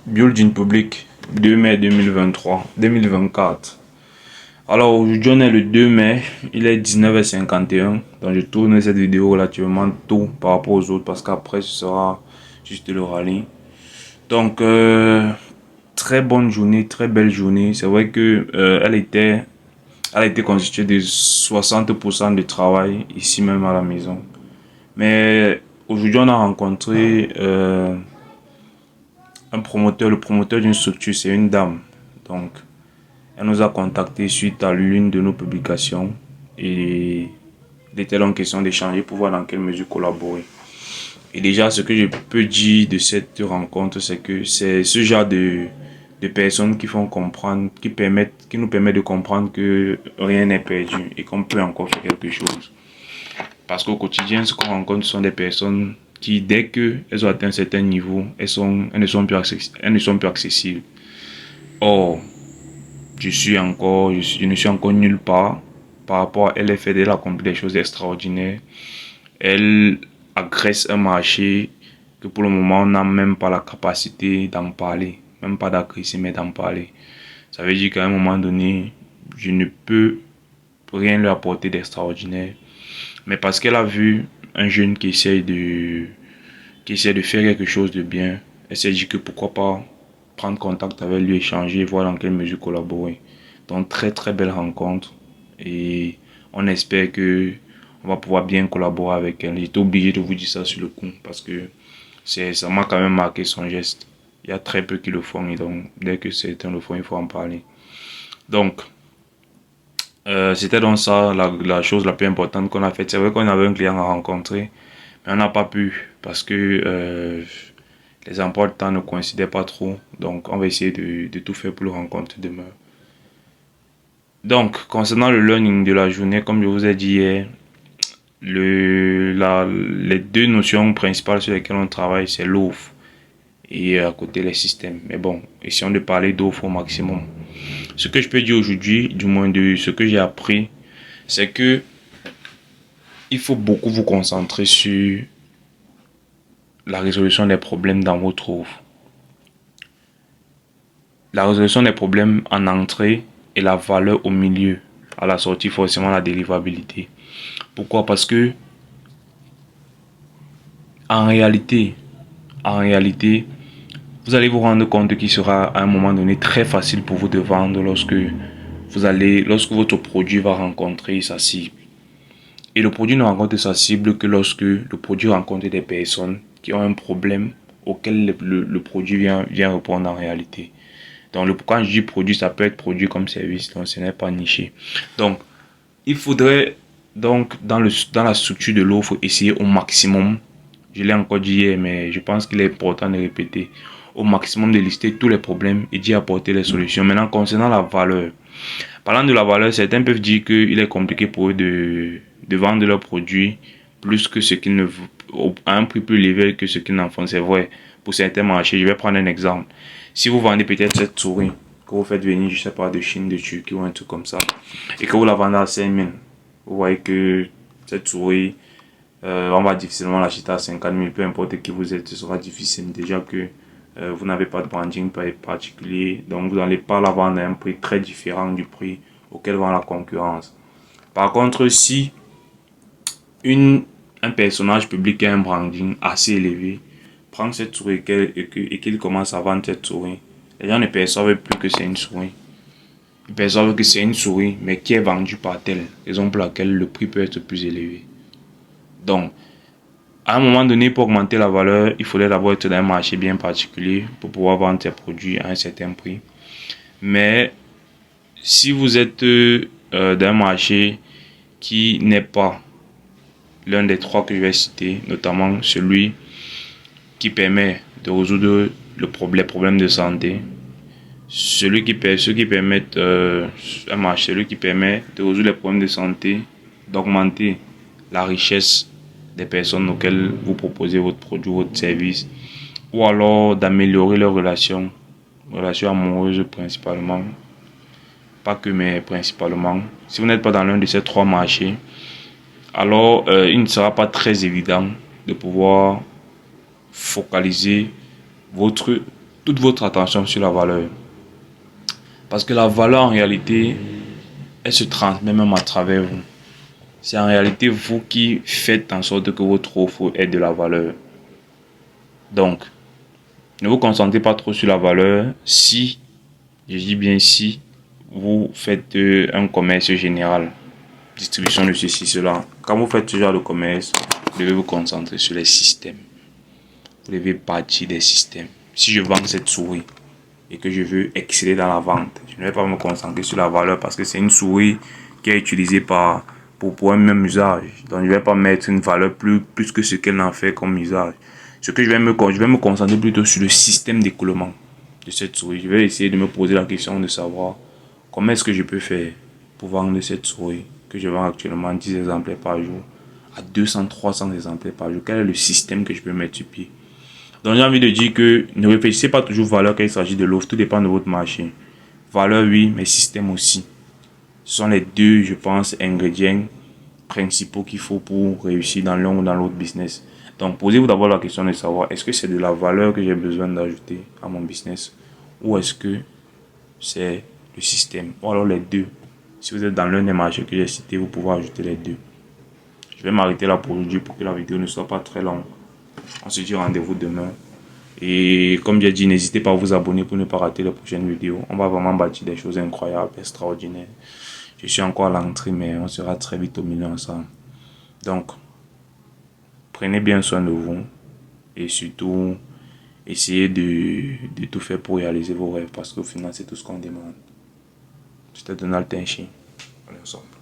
Building Public, 2 mai 2023-2024. Alors aujourd'hui on est le 2 mai, il est 19h51, donc je tourne cette vidéo relativement tôt par rapport aux autres parce qu'après ce sera juste le rallye. Donc très bonne journée, très belle journée. C'est vrai que elle a été constituée de 60% de travail ici même à la maison. Mais aujourd'hui on a rencontré un promoteur, le promoteur d'une structure, c'est une dame. Donc, elle nous a contacté suite à l'une de nos publications et il était donc question d'échanger pour voir dans quelle mesure collaborer. Et déjà, ce que je peux dire de cette rencontre, c'est que c'est ce genre de personnes qui font comprendre, qui nous permettent de comprendre que rien n'est perdu et qu'on peut encore faire quelque chose. Parce qu'au quotidien, ce qu'on rencontre sont des personnes qui, dès qu'elles ont atteint un certain niveau, elles ne sont plus accessibles. Or, je ne suis encore nulle part par rapport à elle. Elle fait elle accomplit des choses extraordinaires. Elle agresse un marché que pour le moment on n'a même pas la capacité d'en parler, même pas d'agresser mais d'en parler. Ça veut dire qu'à un moment donné, je ne peux rien lui apporter d'extraordinaire, mais parce qu'elle a vu un jeune qui essaie de faire quelque chose de bien, elle s'est dit que pourquoi pas prendre contact avec lui, échanger, voir dans quelle mesure collaborer. Donc très très belle rencontre et on espère que on va pouvoir bien collaborer avec elle. J'étais obligé de vous dire ça sur le coup parce que ça m'a quand même marqué son geste. Il y a très peu qui le font et donc dès que certains le font, il faut en parler. Donc c'était donc ça la chose la plus importante qu'on a faite. C'est vrai qu'on avait un client à rencontrer, mais on n'a pas pu parce que les emplois de temps ne coïncidaient pas trop. Donc on va essayer de tout faire pour le rencontrer demain. Donc concernant le learning de la journée, comme je vous ai dit hier, les deux notions principales sur lesquelles on travaille, c'est l'offre et à côté les systèmes. Mais bon, essayons de parler d'offre au maximum. Ce que je peux dire aujourd'hui, du moins de ce que j'ai appris, c'est que il faut beaucoup vous concentrer sur la résolution des problèmes dans votre offre. La résolution des problèmes en entrée et la valeur au milieu. À la sortie, forcément la délivrabilité. Pourquoi? Parce que en réalité, en réalité, vous allez vous rendre compte qu'il sera à un moment donné très facile pour vous de vendre lorsque votre produit va rencontrer sa cible. Et le produit ne rencontre sa cible que lorsque le produit rencontre des personnes qui ont un problème auquel le produit vient répondre en réalité. Donc, quand je dis produit, ça peut être produit comme service, donc ce n'est pas niché. Donc, il faudrait donc dans la structure de l'offre essayer au maximum, je l'ai encore dit hier, mais je pense qu'il est important de répéter, au maximum de lister tous les problèmes et d'y apporter les solutions. Maintenant, concernant la valeur, parlant de la valeur, certains peuvent dire qu'il est compliqué pour eux de vendre leurs produits plus que ce qu'ils ne à un prix plus élevé que ce qu'ils n'en font. C'est vrai, pour certains marchés. Je vais prendre un exemple. Si vous vendez peut-être cette souris que vous faites venir, je sais pas, de Chine, de Turquie ou un truc comme ça, et que vous la vendez à 5 000, vous voyez que cette souris, on va difficilement l'acheter à 50 000, peu importe qui vous êtes, ce sera difficile. Déjà que vous n'avez pas de branding particulier, donc vous n'allez pas la vendre à un prix très différent du prix auquel vend la concurrence. Par contre, si un personnage public a un branding assez élevé, prend cette souris et qu'il commence à vendre cette souris, les gens ne perçoivent plus que c'est une souris. Ils perçoivent que c'est une souris, mais qui est vendue par telle, raison pour laquelle le prix peut être plus élevé. Donc, à un moment donné, pour augmenter la valeur, il faudrait d'abord être dans un marché bien particulier pour pouvoir vendre ses produits à un certain prix. Mais si vous êtes dans un marché qui n'est pas l'un des trois que je vais citer, notamment celui qui permet de résoudre les problèmes de santé, celui qui permet un marché, celui qui permet de résoudre les problèmes de santé, d'augmenter la richesse des personnes auxquelles vous proposez votre produit, votre service, ou alors d'améliorer leurs relations amoureuses principalement, pas que mais principalement. Si vous n'êtes pas dans l'un de ces trois marchés, alors il ne sera pas très évident de pouvoir focaliser toute votre attention sur la valeur. Parce que la valeur, en réalité, elle se transmet même à travers vous. C'est en réalité vous qui faites en sorte que votre offre ait de la valeur. Donc, ne vous concentrez pas trop sur la valeur si, je dis bien si, vous faites un commerce général, distribution de ceci, cela. Quand vous faites ce genre de commerce, vous devez vous concentrer sur les systèmes. Vous devez bâtir des systèmes. Si je vends cette souris et que je veux exceller dans la vente, je ne vais pas me concentrer sur la valeur parce que c'est une souris qui est utilisée pour un même usage. Donc je ne vais pas mettre une valeur plus que ce qu'elle en fait comme usage. Je vais me concentrer plutôt sur le système d'écoulement de cette souris. Je vais essayer de me poser la question de savoir comment est-ce que je peux faire pour vendre cette souris que je vends actuellement 10 exemplaires par jour à 200, 300 exemplaires par jour. Quel est le système que je peux mettre sur pied? Donc j'ai envie de dire que ne réfléchissez pas toujours valeur quand il s'agit de l'offre. Tout dépend de votre marché. Valeur oui, mais système aussi. Ce sont les deux, je pense, ingrédients principaux qu'il faut pour réussir dans l'un ou dans l'autre business. Donc posez-vous d'abord la question de savoir est-ce que c'est de la valeur que j'ai besoin d'ajouter à mon business ou est-ce que c'est le système ou alors les deux. Si vous êtes dans l'un des marchés que j'ai cité, vous pouvez ajouter les deux. Je vais m'arrêter là pour aujourd'hui pour que la vidéo ne soit pas très longue. On se dit rendez-vous demain. Et comme j'ai dit, n'hésitez pas à vous abonner pour ne pas rater les prochaines vidéos. On va vraiment bâtir des choses incroyables, extraordinaires. Je suis encore à l'entrée, mais on sera très vite au milieu ensemble. Donc, prenez bien soin de vous. Et surtout, essayez de tout faire pour réaliser vos rêves. Parce qu'au final, c'est tout ce qu'on demande. C'était Donald Tenchi. On est ensemble.